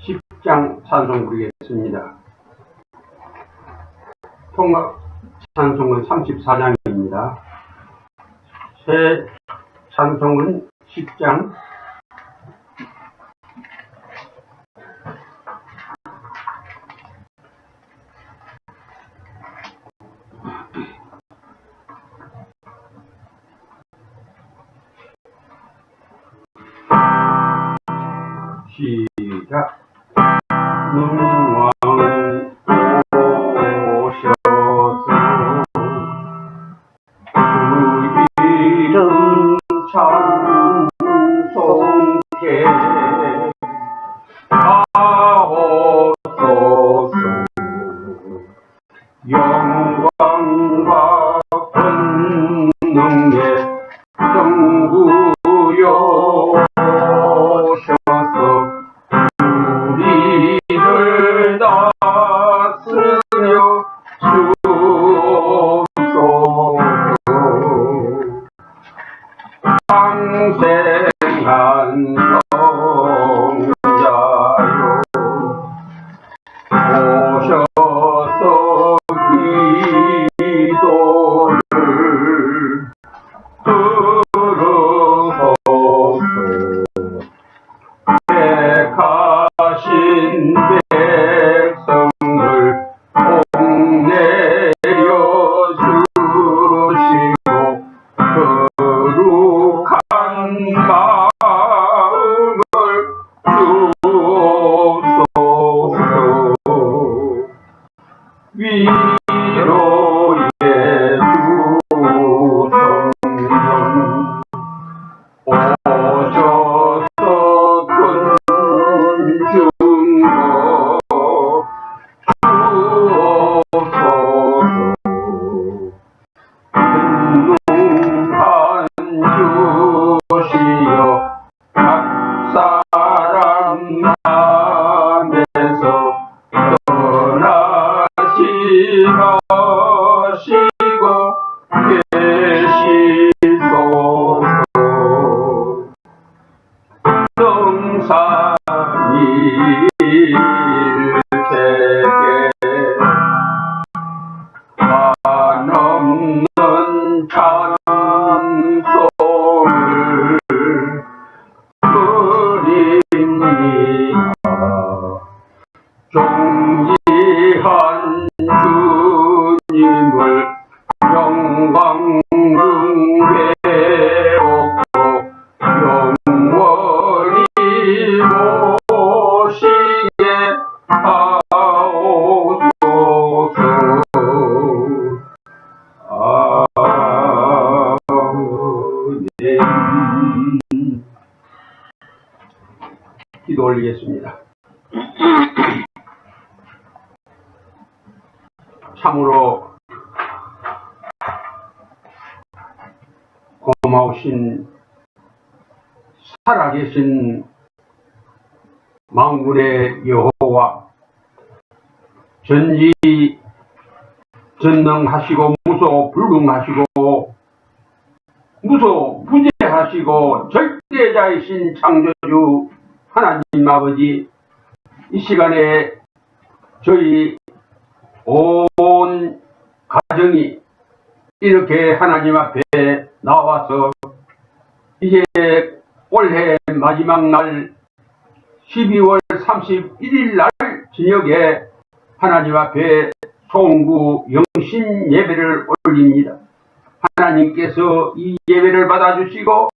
10장 찬송 부르겠습니다. 통합 찬송은 34장입니다. 새 찬송은 10장 시작. 문왕 오셔서 주 이름 찬송케 하옵소서. 영광과 권능의 정구여 오셔서 우리를 다스려 주옵소서. 항생한 성자여 오셔서 기도를 들으소서. 택하신 백성을 복내려 주시고 거룩한 마음을 주옵소서. 위로의 주성령 오셔서 근중거 주옵소서. 근능한 주시여 각 사람 안에서 떠나지 마시고 계시소서. 성산이 일체계 한없는 찬송을 드립니다. 존귀한 주님을 영광 등회하고 영원히 모시게 하옵소서. 아멘. 기도 올리겠습니다. 참으로 고마우신 살아계신 만군의 여호와, 전지전능하시고 무소불능하시고 무소부재하시고 절대자이신 창조주 하나님 아버지, 이 시간에 저희 온 가정이 이렇게 하나님 앞에 나와서 이제 올해 마지막 날 12월 31일 날 저녁에 하나님 앞에 송구 영신 예배를 올립니다. 하나님께서 이 예배를 받아주시고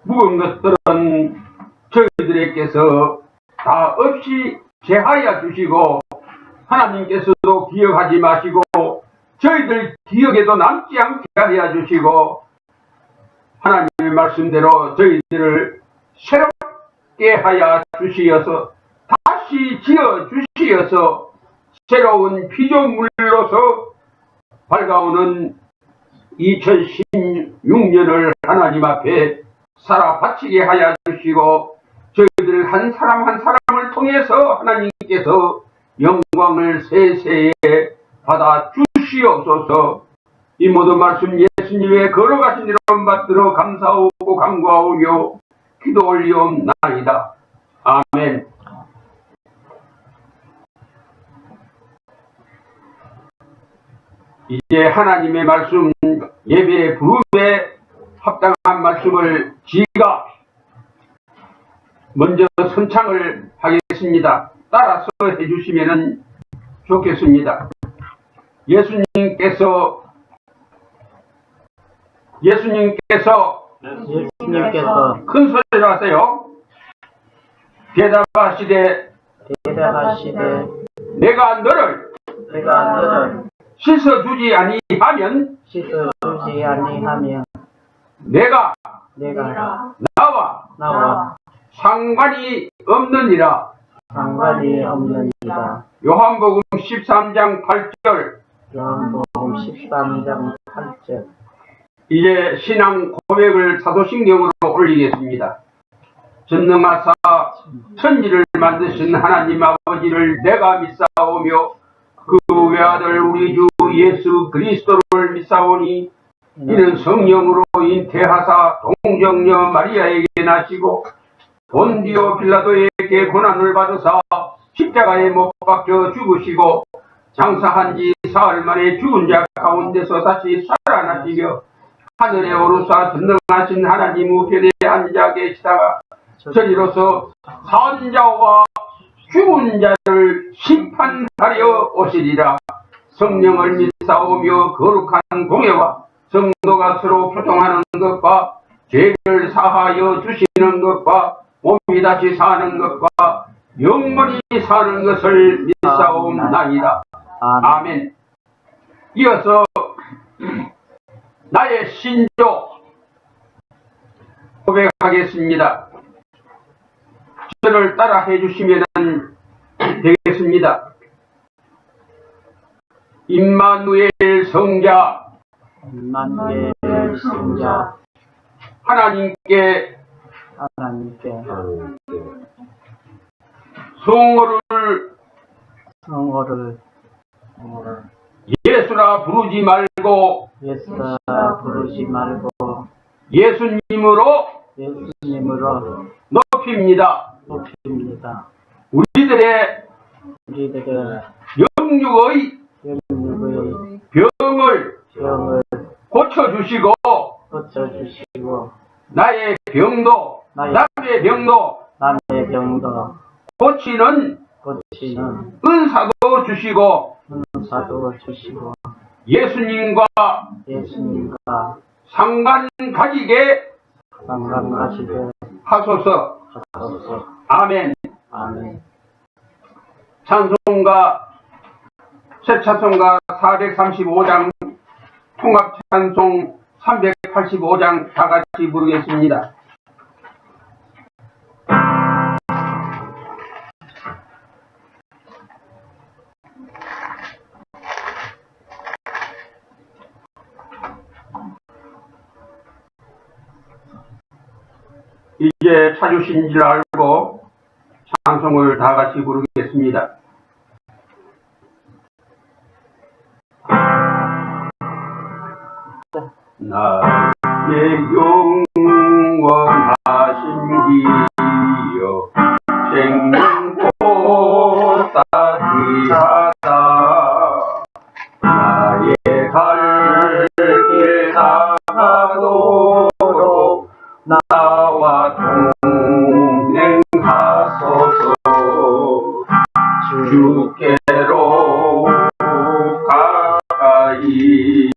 묵은 것들은 저희들에게서 다 없이 제하여 주시고, 하나님께서도 기억하지 마시고 저희들 기억에도 남지 않게 하여 주시고, 하나님의 말씀대로 저희들을 새롭게 하여 주시어서 다시 지어 주시어서 새로운 피조물로서 밝아오는 2016년을 하나님 앞에 살아 바치게 하여 주시고, 저희들 한 사람 한 사람을 통해서 하나님께서 영광을 세세에 받아 주시옵소서. 주시옵소서. 이 모든 말씀 예수님의 걸어가신 이름 받들어 감사하고 간구하오며 기도 올리옵나이다. 아멘. 이제 하나님의 말씀 예배의 부름에 합당한 말씀을 지가 먼저 선창을 하겠습니다. 따라서 해주시면 좋겠습니다. 예수님께서 큰 소리로 하세요. 대답하시되 내가 너를 씻어주지 아니하면 내가 나와 상관이 없느니라. 요한복음 13장 8절. 이제 신앙 고백을 사도신경으로 올리겠습니다. 전능하사 천지를 만드신 하나님 아버지를 내가 믿사오며 그 외아들 우리 주 예수 그리스도를 믿사오니 이는 성령으로 잉태하사 동정녀 마리아에게 나시고 본디오 빌라도에게 고난을 받으사 십자가에 못 박혀 죽으시고 장사한 지 사흘 만에 죽은 자 가운데서 다시 살아나시며 하늘에 오르사 전능하신 하나님 우편에 앉아 계시다가 저리로서 산자와 죽은 자를 심판하려 오시리라. 성령을 믿사오며 거룩한 공예와 성도가 서로 교통하는 것과 죄를 사하여 주시는 것과 몸이 다시 사는 것과 영원히 사는 것을 믿사옵나이다. 아멘. 이어서 나의 신조 고백하겠습니다. 저를 따라 해주시면 되겠습니다. 임마누엘 성자 하나님께 성호를 예수라 부르지 말고 예수님으로 높입니다. 우리들의 영육의 병을 고쳐주시고 나의 병도 남의 병도 고치는 은사도 주시고 예수님과 상관 가지게 하소서. 아멘. 찬송가 새 찬송가 435장 통합 찬송 385장 다 같이 부르겠습니다. 이제 찾으신 줄 알고 찬송을 다 같이 부르겠습니다. 나의 영원하신 기여 생명보 따뜻하다. 나의 갈 길 다가도록 나와 동행하소서. 주께로 가까이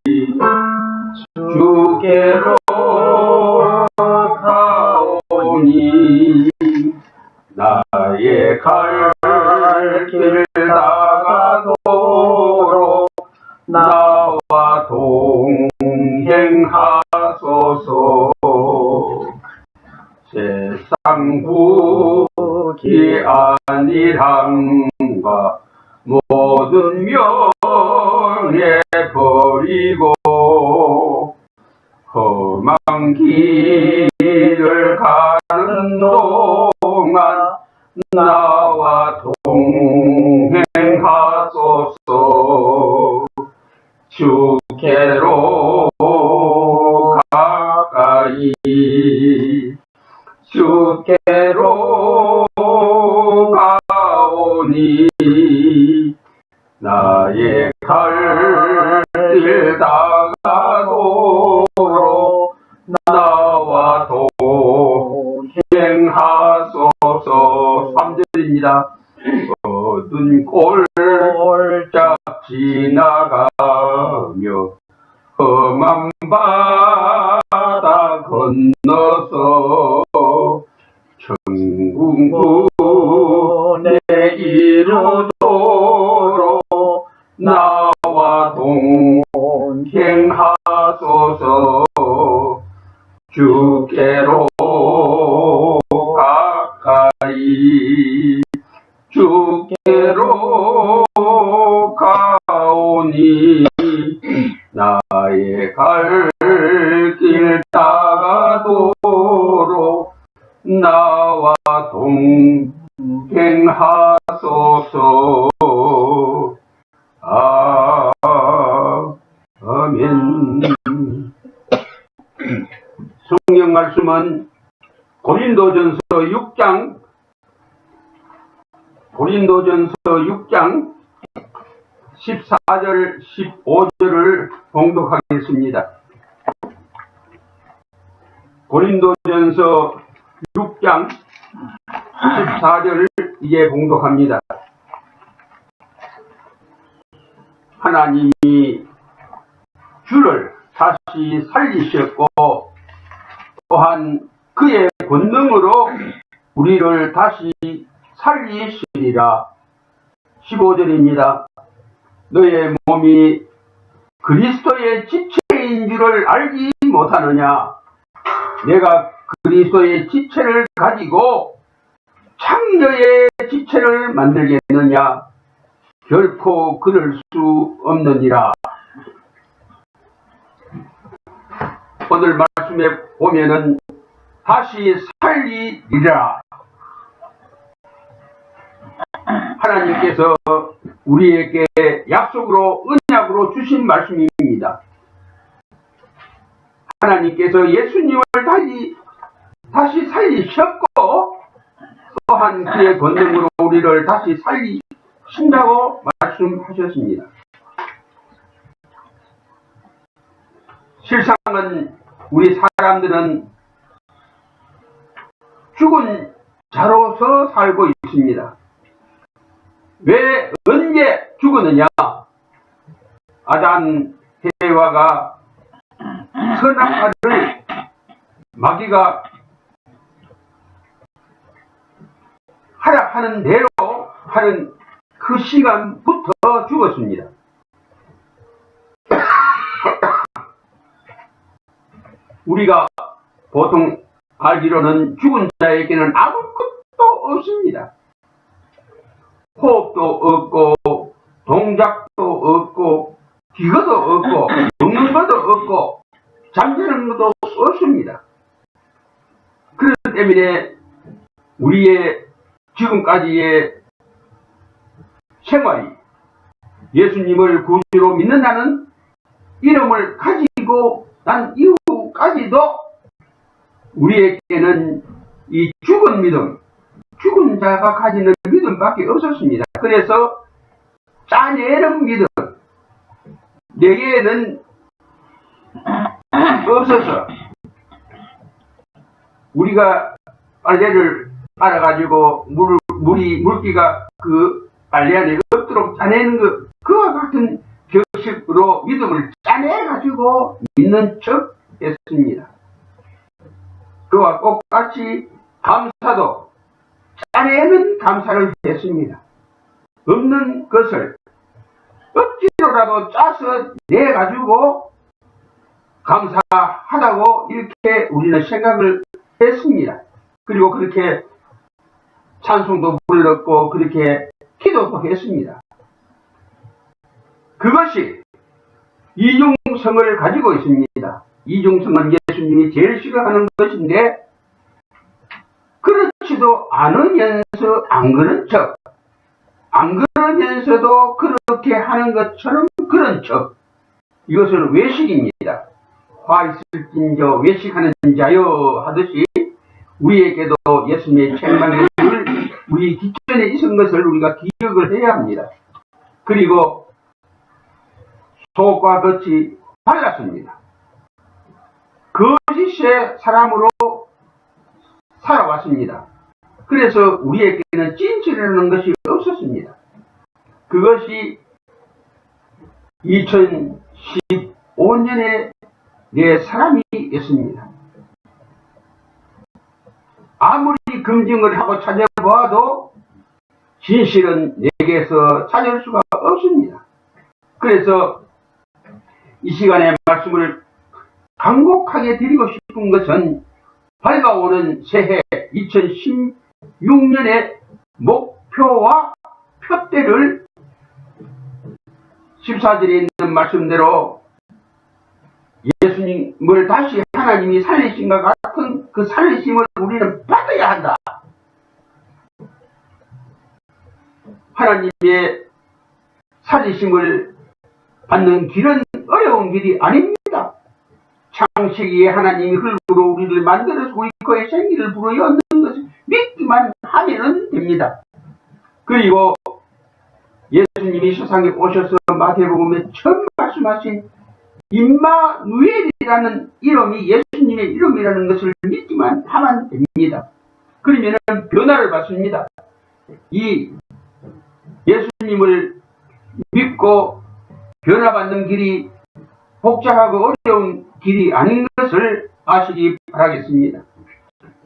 주께로 가오니 나의 갈 길 다가도록 나와 동행하소서. 세상 부귀 안일함과 모든 명예 버리고 험한 길을 가는 동안 나와 동행하소서. 주께로 가까이 주께로 가오니 나의 갈 길 다가도록 나와 동행하소서. 3절입니다. 어두운 골짝 지나가며 험한 바다 건너서 천국문에 이르도록 나와 동행하소서. 주께로 가까이 주께로 가오니 나의 갈 길 다가도록 나와 동행하소서. 아멘. 성경 말씀은 고린도전서 6장 14절 15절을 봉독하겠습니다. 고린도전서 6장 14절을 이제 봉독합니다. 하나님이 주를 다시 살리셨고 또한 그의 권능으로 우리를 다시 살리시리라. 15절입니다. 너의 몸이 그리스도의 지체인 줄을 알지 못하느냐? 내가 그리스도의 지체를 가지고 창녀의 지체를 만들겠느냐? 결코 그럴 수 없느니라. 오늘 말씀에 보면은 다시 살리리라. 하나님께서 우리에게 약속으로 언약으로 주신 말씀입니다. 하나님께서 예수님을 다시 살리셨고 또한 그의 권능으로 우리를 다시 살리신다고 말씀하셨습니다. 실상은 우리 사람들은 죽은 자로서 살고 있습니다. 왜 언제 죽었느냐? 아담 해와가 선악과를 마귀가 하락하는 대로 하는 그 시간부터 죽었습니다. 우리가 보통 알기로는 죽은 자에게는 아무것도 없습니다. 호흡도 없고 동작도 없고 기거도 없고 먹는 것도 없고 잠자는 것도 없습니다. 그렇기 때문에 우리의 지금까지의 생활이 예수님을 구주로 믿는다는 이름을 가지고 난 이후까지도 우리에게는 이 죽은 믿음, 죽은 자가 가지는 믿음밖에 없었습니다. 그래서 짜내는 믿음, 내게는 없어서 우리가 빨래를 빨아가지고 물기가 그 빨래 안에 없도록 짜내는 그와 같은 방식으로 믿음을 짜내가지고 믿는 척 했습니다. 그와 똑같이 감사도 짜내는 감사를 했습니다. 없는 것을 억지로라도 짜서 내가지고 감사하다고 이렇게 우리는 생각을 했습니다. 그리고 그렇게 찬송도 불렀고 그렇게 기도도 했습니다. 그것이 이중성을 가지고 있습니다. 이중성은 예수님이 제일 싫어하는 것인데 그렇지도 않으면서 안 그런 척, 안 그러면서도 그렇게 하는 것처럼 그런 척, 이것은 외식입니다. 화 있을진저 외식하는 자여 하듯이 우리에게도 예수님의 책망을 우리 기존에 있은 것을 우리가 기억을 해야 합니다. 그리고 속과 겉이 달랐습니다. 거짓의 사람으로 살아왔습니다. 그래서 우리에게는 진실이라는 것이 없었습니다. 그것이 2015년에 내 사람이었습니다. 아무리 검증을 하고 찾아보아도 진실은 내게서 찾을 수가 없습니다. 그래서 이 시간에 말씀을 간곡하게 드리고 싶은 것은 밝아오는 새해 2016년의 목표와 표대를 14절에 있는 말씀대로 예수님을 다시 하나님이 살리신 것 같은 그 살리심을 우리는 받아야 한다. 하나님의 살리심을 받는 길은 어려운 길이 아닙니다. 창세기에 하나님이 흙으로 우리를 만들어서 우리 거에 생기를 불어넣는 것을 믿기만 하면 됩니다. 그리고 예수님이 세상에 오셔서 마태복음에 처음 말씀하신 임마누엘이라는 이름이 예수님의 이름이라는 것을 믿기만 하면 됩니다. 그러면 변화를 받습니다. 이 예수님을 믿고 변화받는 길이 복잡하고 어려운 길이 아닌 것을 아시기 바라겠습니다.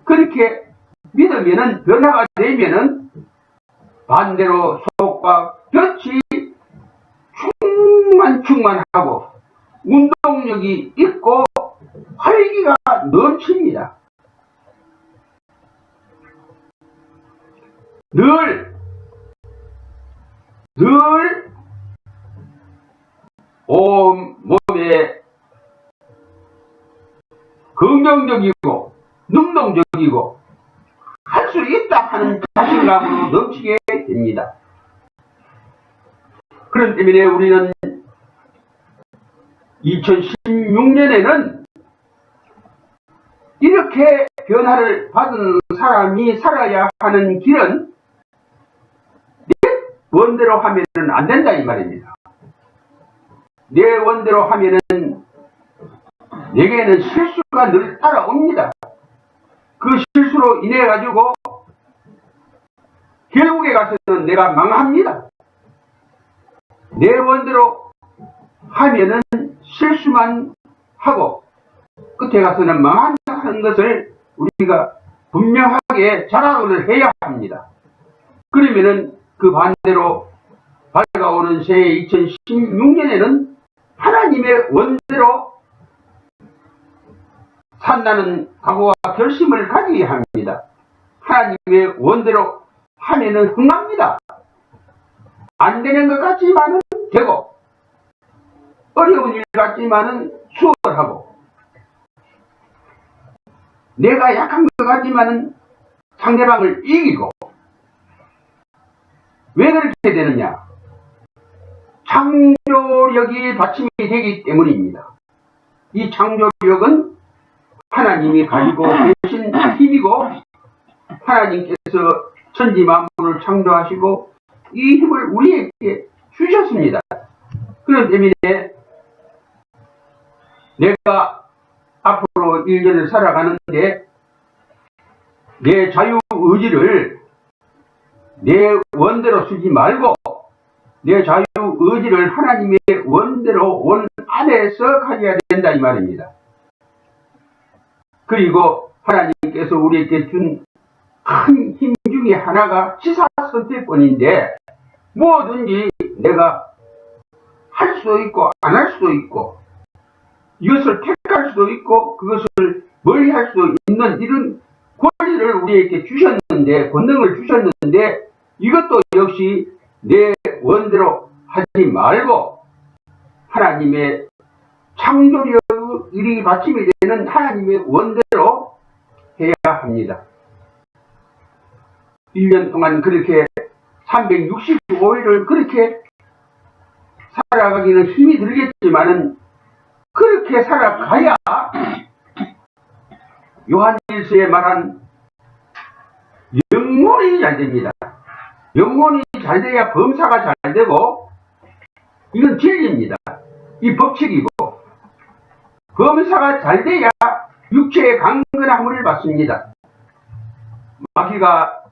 그렇게 믿으면은 변화가 되면은 반대로 속과 곁이 충만하고 운동력이 있고 활기가 넘칩니다. 늘 온 몸에 긍정적이고 능동적이고 할 수 있다 하는 자신감으로 넘치게 됩니다. 그런 때문에 우리는 2016년에는 이렇게 변화를 받은 사람이 살아야 하는 길은 내 원대로 하면은 안 된다 이 말입니다. 내 원대로 하면은 내게는 실수가 늘 따라옵니다. 그 실수로 인해 가지고 결국에 가서는 내가 망합니다. 내 원대로 하면은 실수만 하고 끝에 가서는 망한다는 것을 우리가 분명하게 자각을 해야 합니다. 그러면은 그 반대로 밝아오는 새해 2016년에는 하나님의 원대로 산다는 각오와 결심을 가져야 합니다. 하나님의 원대로 하면은 흥합니다. 안 되는 것 같지만은 되고 어려운 일 같지만은 수월하고 내가 약한 것 같지만은 상대방을 이기고 왜 그렇게 되느냐? 창조력이 받침이 되기 때문입니다. 이 창조력은 하나님이 가지고 계신 힘이고 하나님께서 천지 만물을 창조하시고 이 힘을 우리에게 주셨습니다. 그렇기 때문에 내가 앞으로 1년을 살아가는데 내 자유의지를 내 원대로 쓰지 말고 내 자유의지를 하나님의 원대로 원 안에서 가져야 된다 이 말입니다. 그리고 하나님께서 우리에게 준 큰 힘 중에 하나가 지사 선택권인데 뭐든지 내가 할 수도 있고 안 할 수도 있고 이것을 택할 수도 있고 그것을 멀리 할 수도 있는 이런 권리를 우리에게 주셨는데 권능을 주셨는데 이것도 역시 내 원대로 하지 말고 하나님의 창조력이 받침이 되는 하나님의 원대로 해야 합니다. 1년 동안 그렇게 365일을 그렇게 살아가기는 힘이 들겠지만은 그렇게 살아가야 요한일서에 말한 영혼이 잘 됩니다. 영혼이 잘 돼야 범사가 잘 되고, 이건 진리입니다. 이 법칙이고, 범사가 잘 돼야 육체의 강건함을 받습니다. 마귀가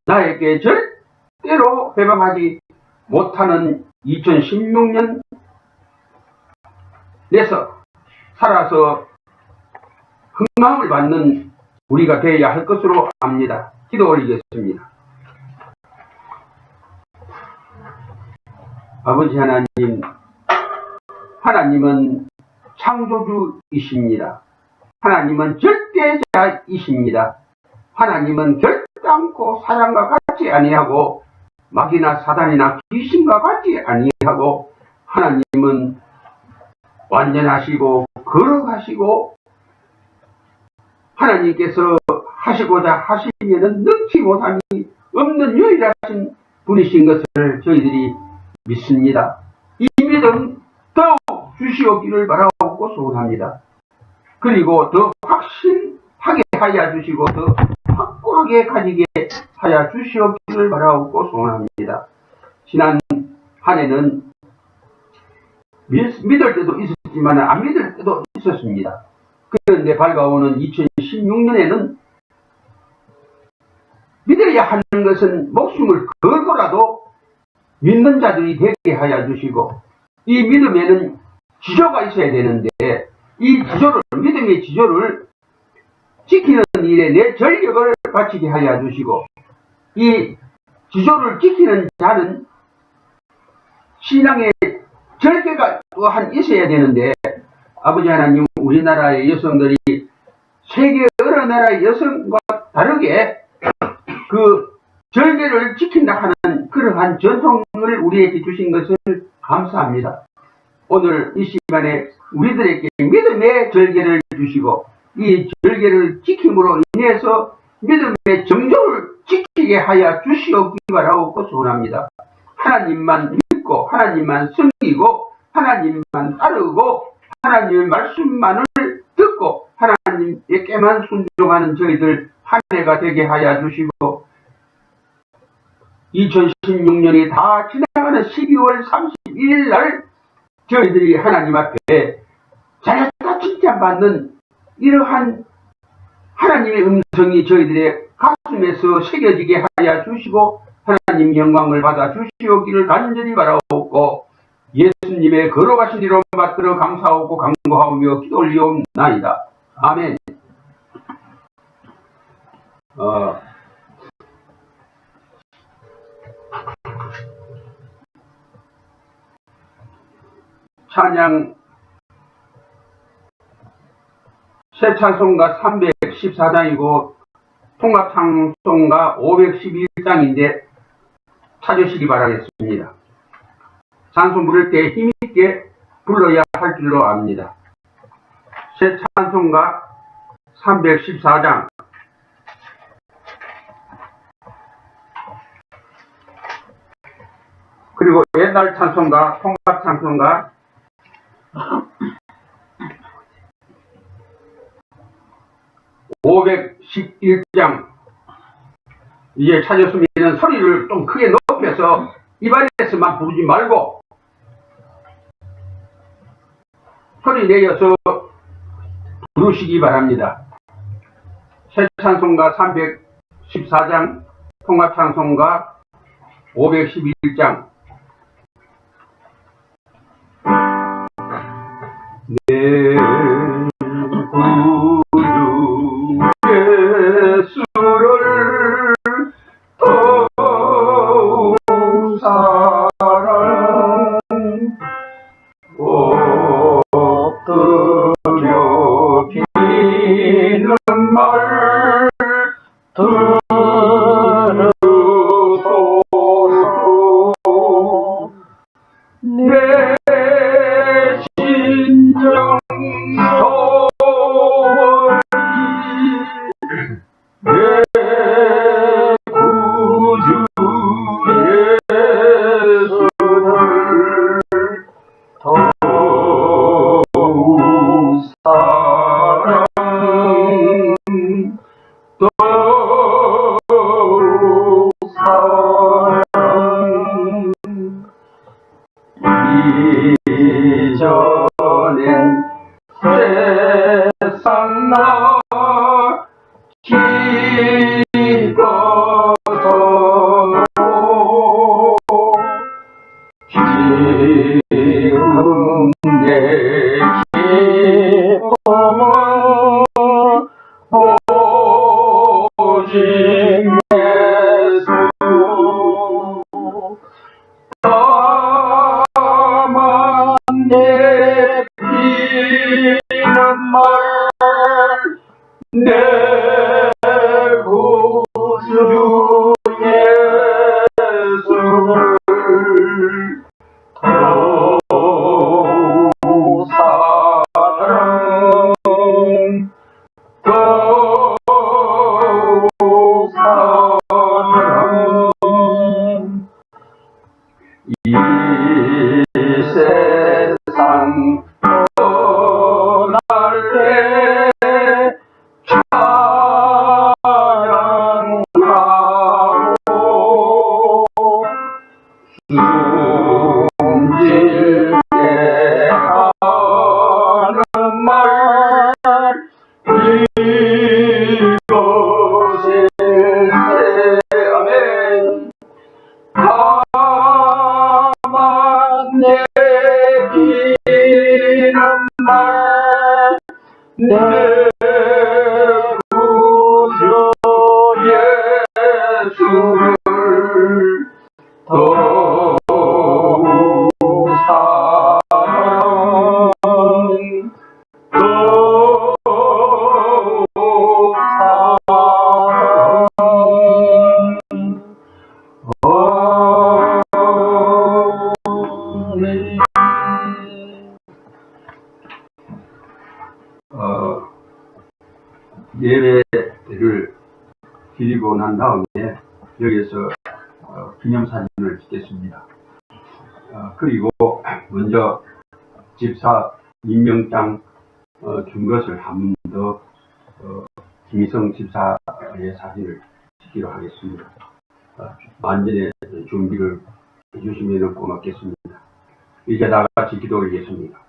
나에게 절대로 해방하지 못하는 2016년 내서 살아서 흥망을 받는 우리가 되어야 할 것으로 압니다. 기도 올리겠습니다. 아버지 하나님, 하나님은 창조주이십니다. 하나님은 절대자이십니다. 하나님은 결단코 사람과 같지 아니하고 마귀나 사단이나 귀신과 같지 아니하고, 하나님은 완전하시고 거룩하시고, 하나님께서 하시고자 하시면은 능치 못함이 없는 유일하신 분이신 것을 저희들이 믿습니다. 이 믿음 더욱 주시옵기를 바라옵고 소원합니다. 그리고 더 확신하게 하여 주시고 더 확고하게 가지게 하여 주시옵기를 바라옵고 소원합니다. 지난 한 해는 믿을 때도 있었지만 안 믿을 때도 있었습니다. 그런데 밝아오는 2016년에는 믿어야 하는 것은 목숨을 걸고라도 믿는 자들이 되게 하여 주시고, 이 믿음에는 지조가 있어야 되는데, 이 지조를, 믿음의 지조를 지키는 일에 내 전력을 바치게 하여 주시고, 이 지조를 지키는 자는 신앙의 절개가 또한 있어야 되는데, 아버지 하나님, 우리나라의 여성들이 세계 여러 나라의 여성과 다르게 그 절개를 지킨다 하는 그러한 전통을 우리에게 주신 것을 감사합니다. 오늘 이 시간에 우리들에게 믿음의 절개를 주시고, 이 절개를 지킴으로 인해서 믿음의 정조를 지키게 하여 주시옵기 바라옵고 소원합니다. 하나님만 믿고 하나님만 섬기고 하나님만 따르고 하나님의 말씀만을 듣고 하나님께만 순종하는 저희들 한 해가 되게 하여 주시고, 2016년이 다 지나가는 12월 31일 날 저희들이 하나님 앞에 잘했다 칭찬받는 이러한 하나님의 음성이 저희들의 가슴에서 새겨지게 하여 주시고, 하나님 영광을 받아 주시오기를 간절히 바라옵고, 예수님의 걸어가신 이름 받들어 감사하고 간구하며 기도 올리옵나이다. 아멘. 찬양 새 찬송가 314장이고 통합 찬송가 511장인데 찾으시기 바라겠습니다. 찬송 부를 때 힘있게 불러야 할 줄로 압니다. 새 찬송가 314장 그리고 옛날 찬송가, 통합 찬송가 511장 이제 찾았으면 소리를 좀 크게 높여서 입안에서만 부르지 말고 소리 내어서 부르시기 바랍니다. 새 찬송가 314장, 통합 찬송가 511장. 내 구주 예수를 더욱 사랑 엎드려 비는 말 들으소서. 내 심정 기쁨은 오직 예수 다만 내 피는 내 구주 예수를 더욱 사랑 더욱 사랑 이 세상 떠날 때 찬양하고 숨질 때 하는 말 이것일세 아멘 다만 내 기는 말 내 구주 예수를 더욱 사랑 더욱 사랑 예배를 드리고 난 다음에 여기서 기념사진을 찍겠습니다. 그리고 먼저 집사 임명장 준 것을 한 번 더 김희성 집사의 사진을 찍기로 하겠습니다. 만전의 준비를 해주시면 고맙겠습니다. 이제 다 같이 기도하겠습니다.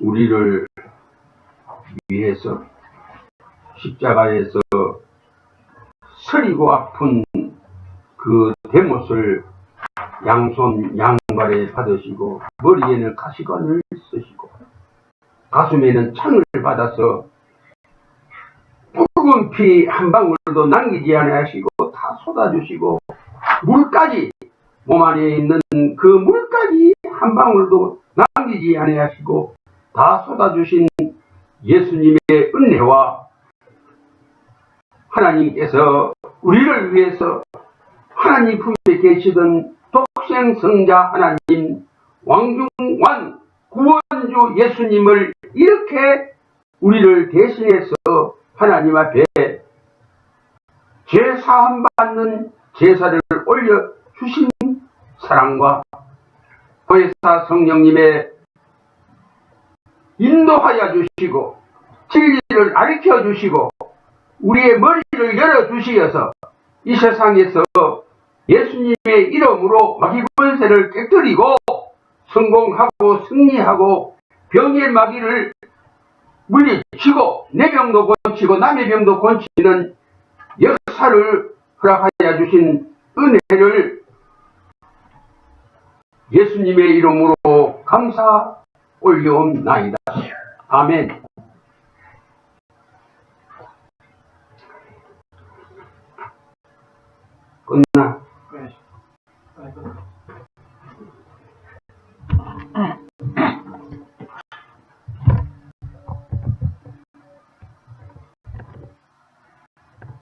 우리를 위해서 십자가에서 서리고 아픈 그 대못을 양손 양발에 받으시고 머리에는 가시관을 쓰시고 가슴에는 창을 받아서 붉은 피 한 방울도 남기지 아니하시고 다 쏟아주시고 물까지 몸 안에 있는 그 물까지 한 방울도 남기지 아니하시고 다 쏟아주신 예수님의 은혜와 하나님께서 우리를 위해서 하나님 품에 계시던 독생성자 하나님 왕중왕 구원주 예수님을 이렇게 우리를 대신해서 하나님 앞에 죄사함 받는 제사를 올려주신 사랑과 보혜사 성령님의 인도하여 주시고 진리를 가르쳐 주시고 우리의 머리를 열어주시어서 이 세상에서 예수님의 이름으로 마귀 권세를 깨뜨리고 성공하고 승리하고 병의 마귀를 물리치고 내 병도 고치고 남의 병도 고치는 역사를 허락하여 주신 은혜를 예수님의 이름으로 감사 올려옵나이다. 아멘. 끝나.